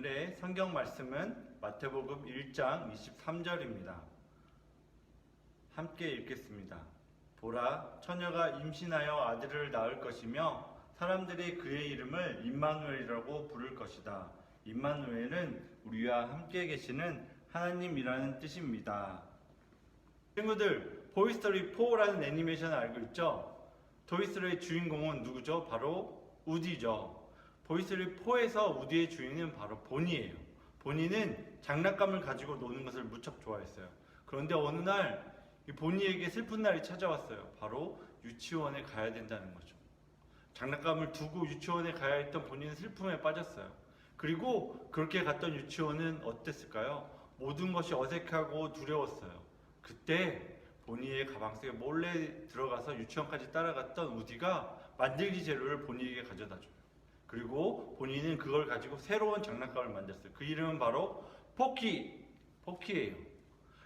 오늘의 성경 말씀은 마태복음 1장 23절입니다. 함께 읽겠습니다. 보라, 처녀가 임신하여 아들을 낳을 것이며 사람들이 그의 이름을 임마누엘이라고 부를 것이다. 임마누엘은 우리와 함께 계시는 하나님이라는 뜻입니다. 친구들, 토이스토리 4라는 애니메이션을 알고 있죠? 토이스토리의 주인공은 누구죠? 바로 우디죠. 토이스토리 4에서 우디의 주인은 바로 보니예요. 보니는 장난감을 가지고 노는 것을 무척 좋아했어요. 그런데 어느 날 이 보니에게 슬픈 날이 찾아왔어요. 바로 유치원에 가야 된다는 거죠. 장난감을 두고 유치원에 가야 했던 보니는 슬픔에 빠졌어요. 그리고 그렇게 갔던 유치원은 어땠을까요? 모든 것이 어색하고 두려웠어요. 그때 보니의 가방 속에 몰래 들어가서 유치원까지 따라갔던 우디가 만들기 재료를 보니에게 가져다 줘요. 그리고 보니는 그걸 가지고 새로운 장난감을 만들었어요. 그 이름은 바로 포키예요.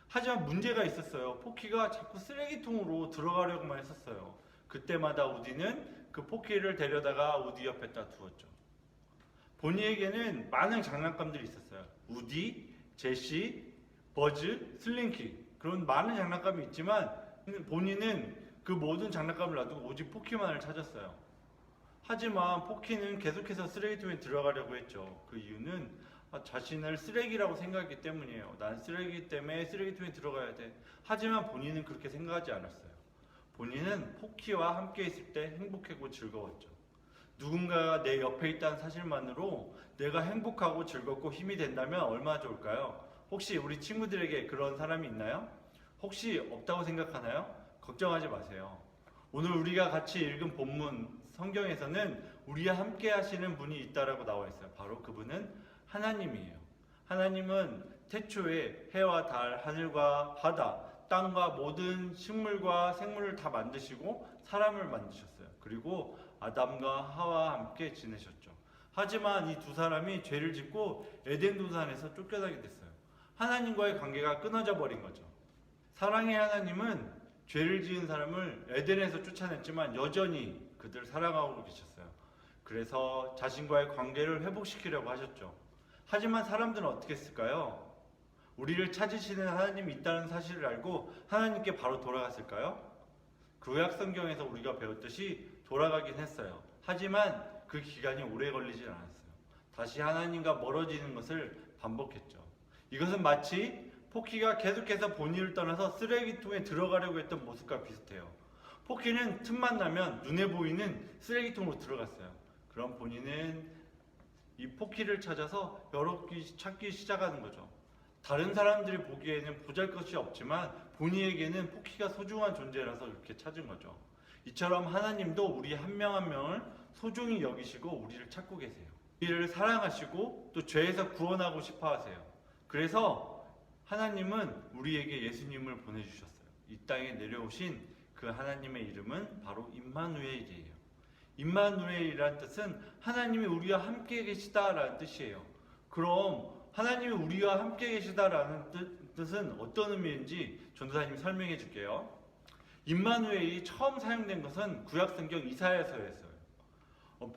하지만 문제가 있었어요. 포키가 자꾸 쓰레기통으로 들어가려고만 했었어요. 그때마다 우디는 그 포키를 데려다가 우디 옆에다 두었죠. 보니에게는 많은 장난감들이 있었어요. 우디, 제시, 버즈, 슬링키, 그런 많은 장난감이 있지만 보니는 그 모든 장난감을 놔두고 오직 포키만을 찾았어요. 하지만 포키는 계속해서 쓰레기통에 들어가려고 했죠. 그 이유는 자신을 쓰레기라고 생각했기 때문이에요. 난 쓰레기 때문에 쓰레기통에 들어가야 돼. 하지만 본인은 그렇게 생각하지 않았어요. 본인은 포키와 함께 있을 때 행복하고 즐거웠죠. 누군가가 내 옆에 있다는 사실만으로 내가 행복하고 즐겁고 힘이 된다면 얼마나 좋을까요? 혹시 우리 친구들에게 그런 사람이 있나요? 혹시 없다고 생각하나요? 걱정하지 마세요. 오늘 우리가 같이 읽은 본문 성경에서는 우리와 함께 하시는 분이 있다라고 나와 있어요. 바로 그분은 하나님이에요. 하나님은 태초에 해와 달, 하늘과 바다, 땅과 모든 식물과 생물을 다 만드시고 사람을 만드셨어요. 그리고 아담과 하와와 함께 지내셨죠. 하지만 이 두 사람이 죄를 짓고 에덴 동산에서 쫓겨나게 됐어요. 하나님과의 관계가 끊어져 버린 거죠. 사랑의 하나님은 죄를 지은 사람을 에덴에서 쫓아냈지만 여전히 그들을 사랑하고 계셨어요. 그래서 자신과의 관계를 회복시키려고 하셨죠. 하지만 사람들은 어떻게 했을까요? 우리를 찾으시는 하나님이 있다는 사실을 알고 하나님께 바로 돌아갔을까요? 구약 성경에서 우리가 배웠듯이 돌아가긴 했어요. 하지만 그 기간이 오래 걸리진 않았어요. 다시 하나님과 멀어지는 것을 반복했죠. 이것은 마치 포키가 계속해서 본인을 떠나서 쓰레기통에 들어가려고 했던 모습과 비슷해요. 포키는 틈만 나면 눈에 보이는 쓰레기통으로 들어갔어요. 그럼 본인은 이 포키를 찾아서 여러 개 찾기 시작하는 거죠. 다른 사람들이 보기에는 보잘것이 없지만 본인에게는 포키가 소중한 존재라서 이렇게 찾은 거죠. 이처럼 하나님도 우리 한 명 한 명을 소중히 여기시고 우리를 찾고 계세요. 우리를 사랑하시고 또 죄에서 구원하고 싶어 하세요. 그래서 하나님은 우리에게 예수님을 보내주셨어요. 이 땅에 내려오신 그 하나님의 이름은 바로 임마누엘이에요. 임마누엘이라는 뜻은 하나님이 우리와 함께 계시다라는 뜻이에요. 그럼 하나님이 우리와 함께 계시다라는 뜻은 어떤 의미인지 전도사님이 설명해 줄게요. 임마누엘이 처음 사용된 것은 구약성경 이사야서였어요.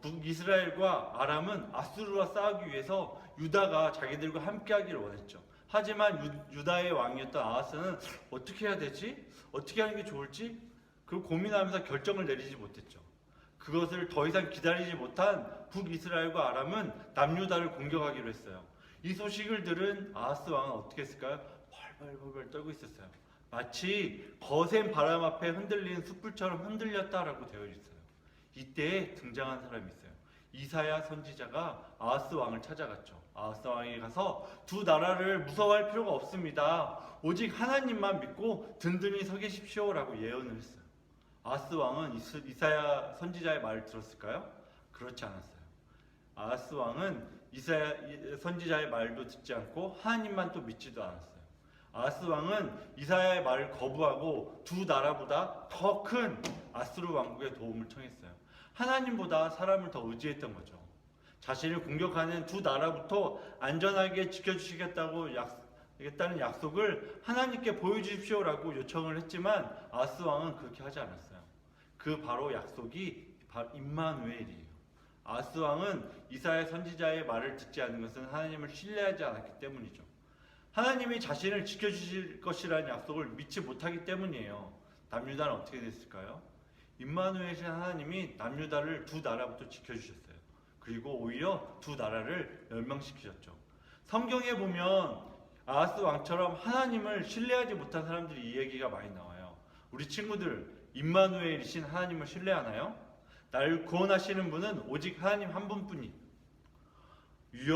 북이스라엘과 아람은 아수르와 싸우기 위해서 유다가 자기들과 함께 하기를 원했죠. 하지만 유다의 왕이었던 아하스는 어떻게 해야 되지? 어떻게 하는 게 좋을지? 그걸 고민하면서 결정을 내리지 못했죠. 그것을 더 이상 기다리지 못한 북이스라엘과 아람은 남유다를 공격하기로 했어요. 이 소식을 들은 아하스 왕은 어떻게 했을까요? 벌벌벌 떨고 있었어요. 마치 거센 바람 앞에 흔들리는 숯불처럼 흔들렸다라고 되어 있어요. 이때 등장한 사람이 있어요. 이사야 선지자가 아하스 왕을 찾아갔죠. 아하스 왕이 가서 두 나라를 무서워할 필요가 없습니다. 오직 하나님만 믿고 든든히 서 계십시오라고 예언을 했어요. 아하스 왕은 이사야 선지자의 말을 들었을까요? 그렇지 않았어요. 아하스 왕은 이사야 선지자의 말도 듣지 않고 하나님만 또 믿지도 않았어요. 아하스 왕은 이사야의 말을 거부하고 두 나라보다 더 큰 아수르 왕국의 도움을 청했어요. 하나님보다 사람을 더 의지했던 거죠. 자신을 공격하는 두 나라부터 안전하게 지켜주시겠다는 약속을 하나님께 보여주십시오라고 요청을 했지만 아하스 왕은 그렇게 하지 않았어요. 그 바로 약속이 바로 임마누엘이에요. 아하스 왕은 이사야 선지자의 말을 듣지 않은 것은 하나님을 신뢰하지 않았기 때문이죠. 하나님이 자신을 지켜주실 것이라는 약속을 믿지 못하기 때문이에요. 남유다는 어떻게 됐을까요? 임마누엘이신 하나님이 남유다를 두 나라부터 지켜주셨어요. 그리고 오히려 두 나라를 멸망시키셨죠. 성경에 보면 아하스 왕처럼 하나님을 신뢰하지 못한 사람들이 이 얘기가 많이 나와요. 우리 친구들, 임마누엘이신 하나님을 신뢰하나요? 나를 구원하시는 분은 오직 하나님 한 분뿐이.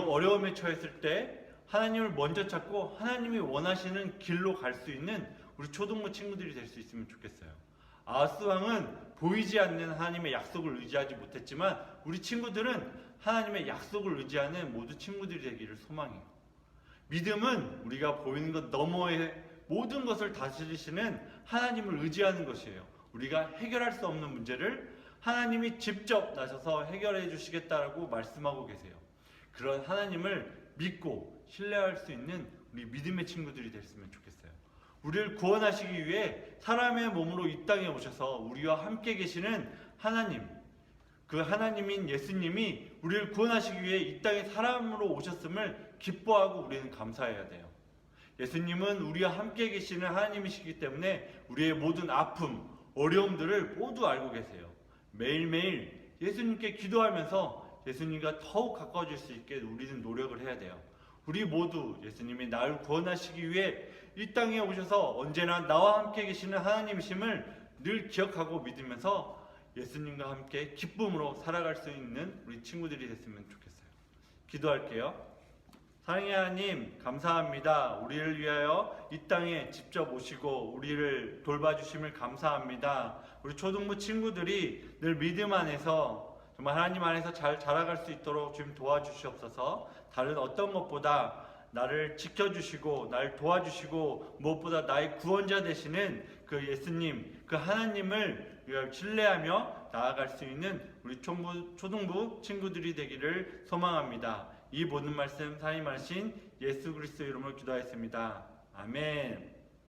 어려움에 처했을 때 하나님을 먼저 찾고 하나님이 원하시는 길로 갈 수 있는 우리 초등부 친구들이 될 수 있으면 좋겠어요. 아하스 왕은 보이지 않는 하나님의 약속을 의지하지 못했지만 우리 친구들은 하나님의 약속을 의지하는 모두 친구들이 되기를 소망해요. 믿음은 우리가 보이는 것 너머의 모든 것을 다스리시는 하나님을 의지하는 것이에요. 우리가 해결할 수 없는 문제를 하나님이 직접 나서서 해결해 주시겠다라고 말씀하고 계세요. 그런 하나님을 믿고 신뢰할 수 있는 우리 믿음의 친구들이 됐으면 좋겠어요. 우리를 구원하시기 위해 사람의 몸으로 이 땅에 오셔서 우리와 함께 계시는 하나님, 그 하나님인 예수님이 우리를 구원하시기 위해 이 땅에 사람으로 오셨음을 기뻐하고 우리는 감사해야 돼요. 예수님은 우리와 함께 계시는 하나님이시기 때문에 우리의 모든 아픔, 어려움들을 모두 알고 계세요. 매일매일 예수님께 기도하면서 예수님과 더욱 가까워질 수 있게 우리는 노력을 해야 돼요. 우리 모두 예수님이 나를 구원하시기 위해 이 땅에 오셔서 언제나 나와 함께 계시는 하나님이심을 늘 기억하고 믿으면서 예수님과 함께 기쁨으로 살아갈 수 있는 우리 친구들이 됐으면 좋겠어요. 기도할게요. 사랑의 하나님, 감사합니다. 우리를 위하여 이 땅에 직접 오시고 우리를 돌봐주심을 감사합니다. 우리 초등부 친구들이 늘 믿음 안에서 정말 하나님 안에서 잘 자라갈 수 있도록 주님 도와주시옵소서. 다른 어떤 것보다 나를 지켜주시고 나를 도와주시고 무엇보다 나의 구원자 되시는 그 예수님, 그 하나님을 신뢰하며 나아갈 수 있는 우리 초등부 친구들이 되기를 소망합니다. 이 모든 말씀 사임하신 예수 그리스도 이름으로 기도하였습니다. 아멘.